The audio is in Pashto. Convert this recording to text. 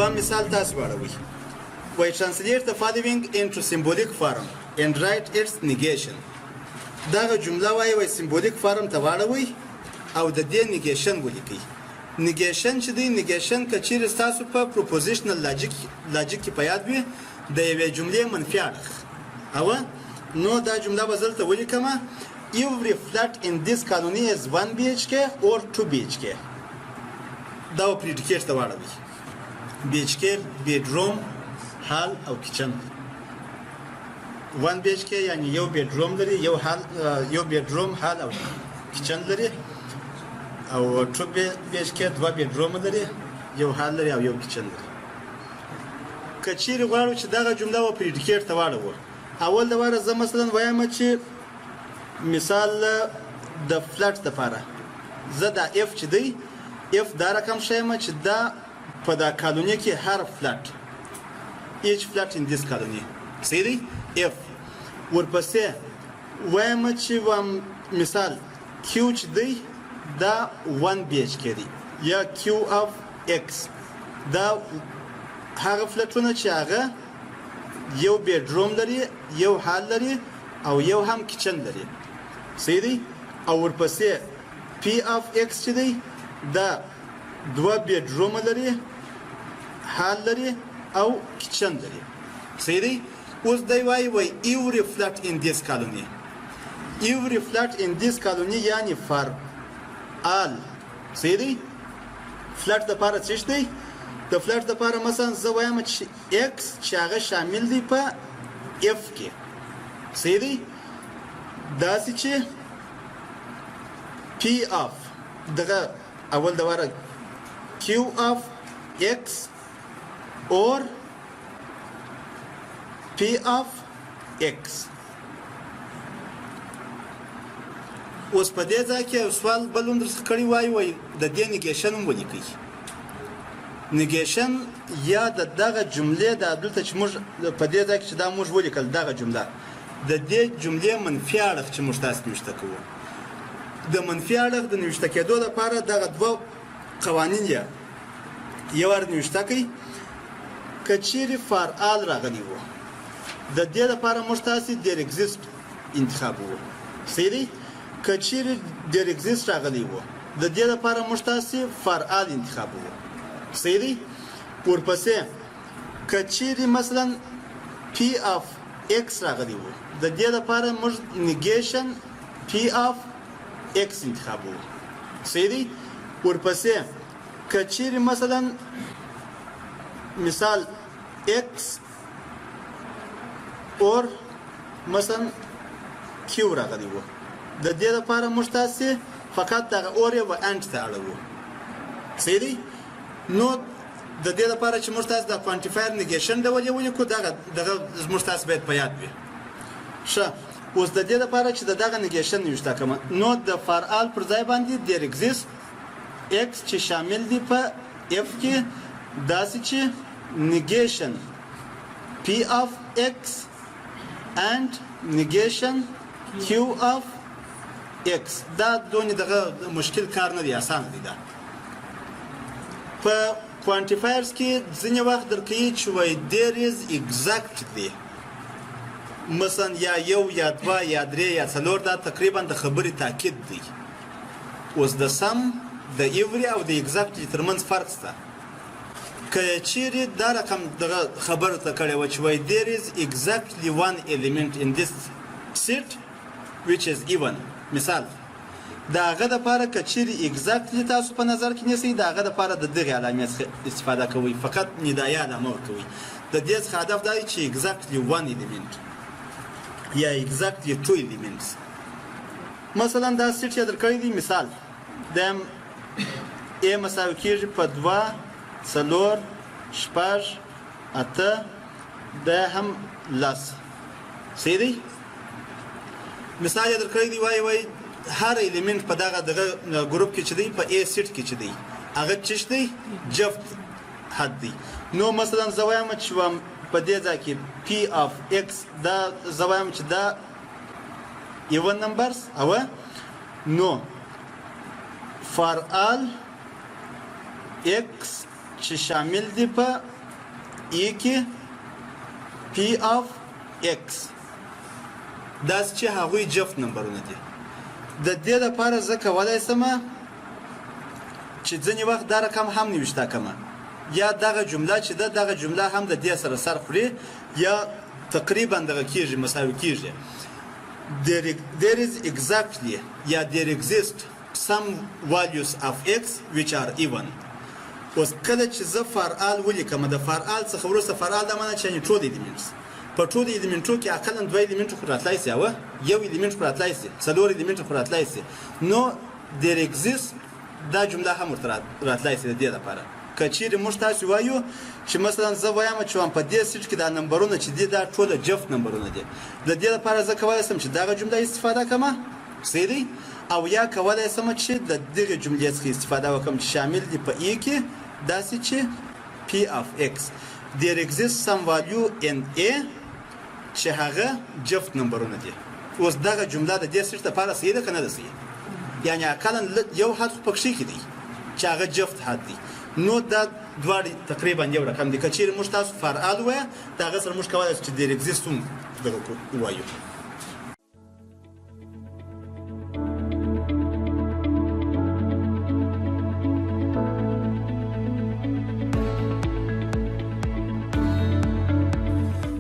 دوام مثال تاسو واړوئ. وایي translate the following into symbolic form and write its negation. دغه جمله وایي symbolic form ته واړوئ او د دې negation ولیکئ. negation چې دی negation که چیرې ستاسو په propositional logic کې په یاد وي د یوې جملې منفي اړخ نو دا جمله به زه دلته ولیکمه every flat in this colony is 1 BHK or 2 BHK. دا به predicate ته واړوئ. BHK bedroom hall او kitchen. 1 BHK یعنی یو bedroom لري یو bedroom hall او kitchen لري او 2 BHK دوه bedroom لري یو hall لري او یو kitchen لري. که چیرې غواړو چې دغه جمله به predicate ته واړوو اول د واره زه مثلا وایم چې مثال د فلټ دپاره زه دا اف چې دی اف دا رقم ښیم چې دا په دا کالوني کې هر فلټ each flat in this colony صحیح دی اف ورپسې وایم چې مثال کیو چې دی دا 1 BHK دی یا کیو اف ایکس دا هغه فلټونه چې هغه یو بیډروم لري یو هال لري او یو هم کچن لري صحیح دی او ورپسې پی اف ایکس چې دی دا دوه بیډروم لري هال لري او کچن لري صحیح دی اوس دی وای every flat in this colony every flat in this colony یعنی for all صحیح دی فلټ د پاره څه دی د فلټ لپاره مثلا زه وایم چې x چې هغه شامل دی په f کې صحیح دی داسې چې p of دغه اول د واره q of x or p of x. اوس په دې ځای کې سوال بلون درڅخه کړی وای د دې نیګیشن ولیکئ. نیګیشن یا دغه جملې د دلته چې موږ په دې ځای کې چې دا موږ ولیکل دغه جمله د دې جملې منفي اړخ چې موږ تاسو نوشته کوو د منفي اړخ د نوشته کېدو لپاره دغه دوه قوانین یو ور نوشته کوي که چیرې فار آل راغلی وو د دې لپاره موږ تاسو دیر اگزیست انتخاب وو صحیح دی که چیرې دیر اگزیست راغلی وو د دې لپاره موږ تاسو فار آل انتخاب وو صحیح دی ورپسې که چیرې مثلا پی اف ایکس راغلی وو د دې لپاره موږ نیګیشن پی اف ایکس انتخاب وو صحیح دی ورپسې که چیرې مثلا مثال ایکس اور مثلا کیو راغلی وو د دې لپاره موږ تاسو فقط دغه اور و انټ ته اړوو صحیح دی نو د دې لپاره چې موږ تاسو د کوانټیفایر نیګیشن ډول ولیکو دغه موږ تاسو باید په یاد وي ښه اوس د دې لپاره چې دغه نیګیشن نوشته کوم نو د فار آل پر ځای باندې دیر اگزیست ایکس چې شامل دی په اف کې داسې چې نیګیشن پی اف ایکس and negation q of x دا دونې دغه مشکل کار نه دی آسان دی دا په کوانټیفایرز کې ځینې وخت درکوي چې وایي there is exactly مثلا یا یو یا دوه یا درې یا څلور دا تقریبا د خبرې تاکید دی اوس د سم د every او د exactly ترمنځ فرق شته که چیرې دا رقم دغه خبرو ته کړی وه چې وایي there is exactly one element in this set which is even مثال د هغه دپاره که چیرې exactly تاسو په نظر کې نیسئ د هغه دپاره د دغې علامې څخه استفاده کوئ فقط ندایه علامه ورکوئ د دې څخه هدف دا دی چې exactly one element یا exactly two elements مثلا دا سیټ یې درکړی دی مثال د ا مساوي کېږي په دوه څلور شپږ اته د هم لس صحیح دی مثال یې درکړی دی وایي هر الیمنت په دغه ګروپ کې چې دی په ا سیټ کې چې دی هغه څه دی جفت حد دی نو مثلا زه وایم چې په دې ځای کې پی اف ایکس دا زه وایم چې دا even numbers او نو فار آل x چې شامل دی په ای کې پی اف ایکس داس چې هغوی جفت نمبرونه دي. د دې لپاره زه کولی شم چې ځینې وخت دا رقم هم نوشته کړم یا دغه جمله چې ده دغه جمله هم د دې سره سر خوري یا تقریبا دغه کېږي مساوي کېږي. There is exactly یا there exist some values of x which are even. اوس کله چې زه فعال ولیکم د فعال څخه وروسته فعال دا معنی چې ټول ایلیمنټس په ټولو ایلیمنټو کې اقلا 2 ایلیمنټ خو راتلای شي او یو ایلیمنټ خو راتلای شي 4 ایلیمنټ خو راتلای شي نو there exists دا جمله هم ورته راتلای شي د دې لپاره کچېرې موږ تاسو وایو چې مثلا زه وایم چې په دې سیټ کې دا نمبرونه چې دي دا ټول جفت نمبرونه دي د دې لپاره زه کولی شم چې دغه جمله استفاده کوم سیدی او یا کولی شم چې د دغه جملې څخه استفاده وکړم چې شامل دي په ای کې داسې چې p of x there exists some value in a چې هغه جفت نمبرونه دي. اوس دغه جمله د دې سیټ لپاره صحیح ده که نه ده صحیح؟ یعنې اقلا یو حد خو پکښې کې دی چې هغه جفت حد دی نو دا دواړه تقریبا یو رقم دي. که چیرې موږ تاسو فعال وایه د هغه سره موږ کولی شو چې there exists هم دغه ووایو.